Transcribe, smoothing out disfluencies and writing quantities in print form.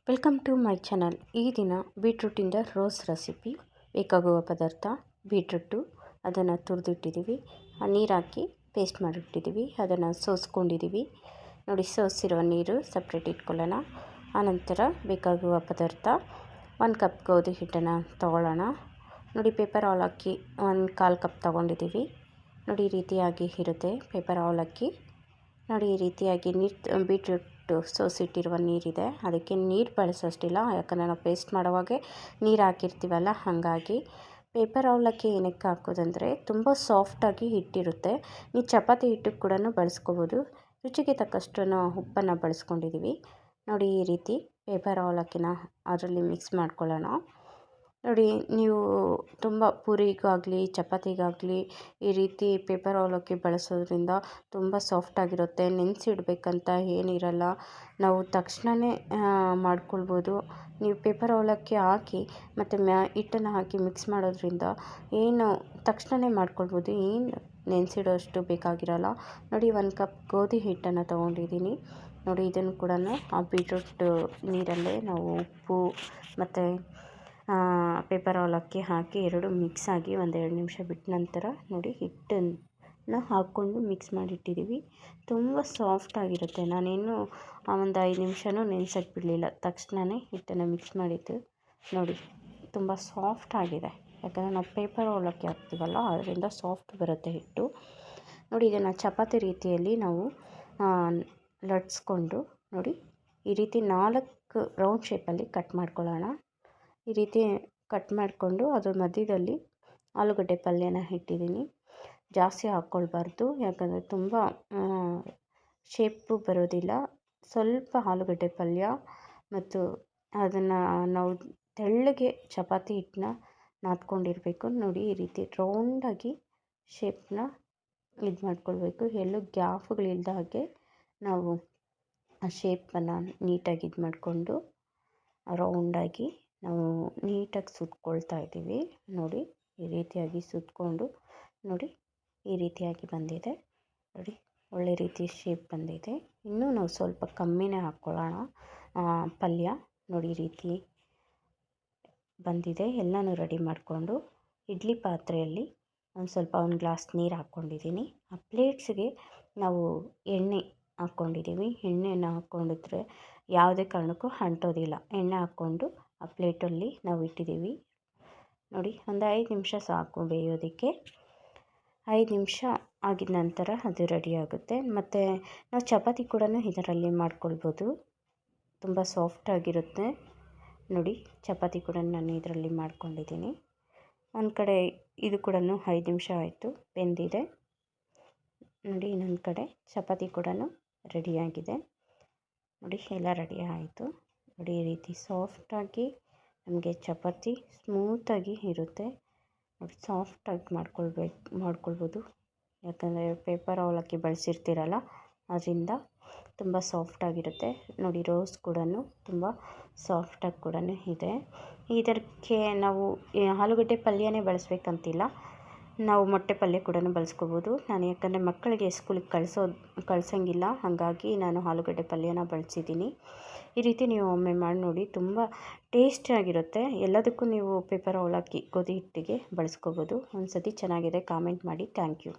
Welcome to my channel. ಈ ದಿನ ಬೀಟ್ರೂಟಿಂದ rose recipe. ಬೇಕಾಗುವ ಪದಾರ್ಥ ಬೀಟ್ರೂಟು, ಅದನ್ನು ತುರಿದಿಟ್ಟಿದ್ದೀವಿ, ನೀರು ಹಾಕಿ ಪೇಸ್ಟ್ ಮಾಡಿಟ್ಟಿದ್ದೀವಿ, ಅದನ್ನು ಸೋಸ್ಕೊಂಡಿದ್ದೀವಿ. ನೋಡಿ, ಸೋಸಿರುವ ನೀರು ಸಪ್ರೇಟ್ ಇಟ್ಕೊಳ್ಳೋಣ. ಆನಂತರ ಬೇಕಾಗುವ ಪದಾರ್ಥ 1 ಕಪ್ ಗೋಧಿ ಹಿಟ್ಟನ್ನು ತೊಗೊಳ್ಳೋಣ. ನೋಡಿ, ಪೇಪರ್ ಅವಲಕ್ಕಿ 1/4 ಕಪ್ ತೊಗೊಂಡಿದ್ದೀವಿ. ನೋಡಿ, ಈ ರೀತಿಯಾಗಿ ಇರುತ್ತೆ ಪೇಪರ್ ಅವಲಕ್ಕಿ. ನೋಡಿ, ಈ ರೀತಿಯಾಗಿ ಬೀಟ್ರೂಟ್ ಸೋಸಿಟ್ಟಿರುವ ನೀರಿದೆ, ಅದಕ್ಕೆ ನೀರು ಬಳಸೋಷ್ಟಿಲ್ಲ, ಯಾಕಂದರೆ ನಾವು ಪೇಸ್ಟ್ ಮಾಡುವಾಗೆ ನೀರು ಹಾಕಿರ್ತೀವಲ್ಲ, ಹಾಗಾಗಿ. ಪೇಪರ್ ಅವಲಕ್ಕಿ ಏನಕ್ಕೆ ಹಾಕೋದಂದರೆ ತುಂಬ ಸಾಫ್ಟಾಗಿ ಹಿಟ್ಟಿರುತ್ತೆ. ನೀವು ಚಪಾತಿ ಹಿಟ್ಟಿಗೆ ಕೂಡ ಬಳಸ್ಕೋಬೋದು. ರುಚಿಗೆ ತಕ್ಕಷ್ಟು ಉಪ್ಪನ್ನು ಬಳಸ್ಕೊಂಡಿದ್ದೀವಿ. ನೋಡಿ, ಈ ರೀತಿ ಪೇಪರ್ ಅವಲಕ್ಕಿನ ಅದರಲ್ಲಿ ಮಿಕ್ಸ್ ಮಾಡ್ಕೊಳ್ಳೋಣ. ನೋಡಿ, ನೀವು ತುಂಬ ಪೂರಿಗಾಗಲಿ ಚಪಾತಿಗಾಗಲಿ ಈ ರೀತಿ ಪೇಪರ್ ಅವಲಕ್ಕಿ ಬಳಸೋದ್ರಿಂದ ತುಂಬ ಸಾಫ್ಟಾಗಿರುತ್ತೆ. ನೆನೆಸಿಡ್ಬೇಕಂತ ಏನಿರಲ್ಲ, ನಾವು ತಕ್ಷಣವೇ ಮಾಡ್ಕೊಳ್ಬೋದು. ನೀವು ಪೇಪರ್ ಅವಲಕ್ಕಿ ಹಾಕಿ ಮತ್ತು ಹಿಟ್ಟನ್ನು ಹಾಕಿ ಮಿಕ್ಸ್ ಮಾಡೋದ್ರಿಂದ ಏನು ತಕ್ಷಣವೇ ಮಾಡ್ಕೊಳ್ಬೋದು, ಏನು ನೆನೆಸಿಡೋಷ್ಟು ಬೇಕಾಗಿರಲ್ಲ. ನೋಡಿ, 1 ಕಪ್ ಗೋಧಿ ಹಿಟ್ಟನ್ನು ತೊಗೊಂಡಿದ್ದೀನಿ. ನೋಡಿ, ಇದನ್ನು ಕೂಡ ಆ ಬೀಟ್ರೂಟ್ ನೀರಲ್ಲೇ ನಾವು ಉಪ್ಪು ಮತ್ತು ಪೇಪರ್ ಅವಲಕ್ಕಿ ಹಾಕಿ ಎರಡು ಮಿಕ್ಸ್ ಆಗಿ 1-2 ನಿಮಿಷ ಬಿಟ್ಟ ನಂತರ ನೋಡಿ ಹಿಟ್ಟನ್ನು ಹಾಕ್ಕೊಂಡು ಮಿಕ್ಸ್ ಮಾಡಿಟ್ಟಿದ್ದೀವಿ. ತುಂಬ ಸಾಫ್ಟಾಗಿರುತ್ತೆ. ನಾನೇನು ಒಂದು 5 ನಿಮಿಷನೂ ನೆನೆಸೋಕ್ಕೆ ಬಿಡಲಿಲ್ಲ, ತಕ್ಷಣವೇ ಹಿಟ್ಟನ್ನು ಮಿಕ್ಸ್ ಮಾಡಿದ್ದು. ನೋಡಿ, ತುಂಬ ಸಾಫ್ಟಾಗಿದೆ, ಯಾಕಂದರೆ ನಾವು ಪೇಪರ್ ಅವಲಕ್ಕಿ ಹಾಕ್ತೀವಲ್ಲ, ಅದರಿಂದ ಸಾಫ್ಟ್ ಬರುತ್ತೆ ಹಿಟ್ಟು. ನೋಡಿ, ಇದನ್ನು ಚಪಾತಿ ರೀತಿಯಲ್ಲಿ ನಾವು ಲಟ್ಸ್ಕೊಂಡು ನೋಡಿ ಈ ರೀತಿ 4 ರೌಂಡ್ ಶೇಪಲ್ಲಿ ಕಟ್ ಮಾಡ್ಕೊಳ್ಳೋಣ. ಈ ರೀತಿ ಕಟ್ ಮಾಡಿಕೊಂಡು ಅದ್ರ ಮಧ್ಯದಲ್ಲಿ ಆಲೂಗಡ್ಡೆ ಪಲ್ಯನ ಇಟ್ಟಿದ್ದೀನಿ. ಜಾಸ್ತಿ ಹಾಕ್ಕೊಳ್ಬಾರ್ದು, ಯಾಕಂದರೆ ತುಂಬ ಶೇಪು ಬರೋದಿಲ್ಲ. ಸ್ವಲ್ಪ ಆಲೂಗಡ್ಡೆ ಪಲ್ಯ ಮತ್ತು ಅದನ್ನು ನಾವು ತೆಳ್ಳಗೆ ಚಪಾತಿ ಹಿಟ್ಟನ್ನ ನಾದ್ಕೊಂಡಿರಬೇಕು. ನೋಡಿ, ಈ ರೀತಿ ರೌಂಡಾಗಿ ಶೇಪ್ನ ಇದು ಮಾಡ್ಕೊಳ್ಬೇಕು. ಎಲ್ಲೂ ಗ್ಯಾಪ್ಗಳಿಲ್ದ ಹಾಗೆ ನಾವು ಆ ಶೇಪನ್ನು ನೀಟಾಗಿ ಇದು ಮಾಡಿಕೊಂಡು ರೌಂಡಾಗಿ ನಾವು ನೀಟಾಗಿ ಸುತ್ಕೊಳ್ತಾ ಇದ್ದೀವಿ. ನೋಡಿ, ಈ ರೀತಿಯಾಗಿ ಸುತ್ತಕೊಂಡು ನೋಡಿ ಈ ರೀತಿಯಾಗಿ ಬಂದಿದೆ. ನೋಡಿ, ಒಳ್ಳೆ ರೀತಿ ಶೇಪ್ ಬಂದಿದೆ. ಇನ್ನೂ ನಾವು ಸ್ವಲ್ಪ ಕಮ್ಮಿನೇ ಹಾಕ್ಕೊಳ್ಳೋಣ ಪಲ್ಯ. ನೋಡಿ, ಈ ರೀತಿ ಬಂದಿದೆ. ಎಲ್ಲನೂ ರೆಡಿ ಮಾಡಿಕೊಂಡು ಇಡ್ಲಿ ಪಾತ್ರೆಯಲ್ಲಿ ಒಂದು ಗ್ಲಾಸ್ ನೀರು ಹಾಕ್ಕೊಂಡಿದ್ದೀನಿ. ಆ ಪ್ಲೇಟ್ಸ್ಗೆ ನಾವು ಎಣ್ಣೆ ಹಾಕ್ಕೊಂಡಿದ್ದೀವಿ. ಎಣ್ಣೆನ ಹಾಕ್ಕೊಂಡಿದ್ರೆ ಯಾವುದೇ ಕಾರಣಕ್ಕೂ ಅಂಟೋದಿಲ್ಲ. ಎಣ್ಣೆ ಹಾಕ್ಕೊಂಡು ಆ ಪ್ಲೇಟಲ್ಲಿ ನಾವು ಇಟ್ಟಿದ್ದೀವಿ. ನೋಡಿ, ಒಂದು 5 ನಿಮಿಷ ಸಾಕು ಬೇಯೋದಕ್ಕೆ. 5 ನಿಮಿಷ ಆಗಿದ ನಂತರ ಅದು ರೆಡಿ ಆಗುತ್ತೆ. ಮತ್ತು ನಾವು ಚಪಾತಿ ಕೂಡ ಇದರಲ್ಲಿ ಮಾಡ್ಕೊಳ್ಬೋದು, ತುಂಬ ಸಾಫ್ಟಾಗಿರುತ್ತೆ. ನೋಡಿ, ಚಪಾತಿ ಕೂಡ ನಾನು ಇದರಲ್ಲಿ ಮಾಡ್ಕೊಂಡಿದ್ದೀನಿ. ಒಂದು ಕಡೆ ಇದು ಕೂಡ 5 ನಿಮಿಷ ಆಯಿತು, ಬೆಂದಿದೆ. ನೋಡಿ, ಇನ್ನೊಂದು ಕಡೆ ಚಪಾತಿ ಕೂಡ ರೆಡಿಯಾಗಿದೆ. ನೋಡಿ, ಎಲ್ಲ ರೆಡಿ ಆಯಿತು. ನೋಡಿ, ಈ ರೀತಿ ಸಾಫ್ಟಾಗಿ ನಮಗೆ ಚಪಾತಿ ಸ್ಮೂತಾಗಿ ಇರುತ್ತೆ. ನೋಡಿ, ಸಾಫ್ಟಾಗಿ ಮಾಡ್ಕೊಳ್ಬೋದು, ಯಾಕಂದರೆ ಪೇಪರ್ ಅವಲಕ್ಕಿ ಬಳಸಿರ್ತೀರಲ್ಲ, ಅದರಿಂದ ತುಂಬ ಸಾಫ್ಟಾಗಿರುತ್ತೆ. ನೋಡಿ, ರೋಸ್ ಕೂಡ ತುಂಬ ಸಾಫ್ಟಾಗಿ ಕೂಡ ಇದೆ. ಇದಕ್ಕೆ ನಾವು ಆಲೂಗಡ್ಡೆ ಪಲ್ಯನೇ ಬಳಸಬೇಕಂತಿಲ್ಲ, ನಾವು ಮೊಟ್ಟೆ ಪಲ್ಯ ಕೂಡ ಬಳಸ್ಕೋಬೋದು. ನಾನು ಯಾಕಂದರೆ ಮಕ್ಕಳಿಗೆ ಸ್ಕೂಲಿಗೆ ಕಳ್ಸೋಂಗಿಲ್ಲ, ಹಾಗಾಗಿ ನಾನು ಆಲೂಗಡ್ಡೆ ಪಲ್ಯನ ಬಳಸಿದ್ದೀನಿ. ಈ ರೀತಿ ನೀವು ಒಮ್ಮೆ ಮಾಡಿ ನೋಡಿ, ತುಂಬ ಟೇಸ್ಟಿಯಾಗಿರುತ್ತೆ. ಎಲ್ಲದಕ್ಕೂ ನೀವು ಪೇಪರ್ ಅವಲಕ್ಕಿ ಗೋಧಿ ಹಿಟ್ಟಿಗೆ ಬಳಸ್ಕೋಬೋದು. ಒಂದು ಸತಿ ಚೆನ್ನಾಗಿದೆ ಕಾಮೆಂಟ್ ಮಾಡಿ. Thank you.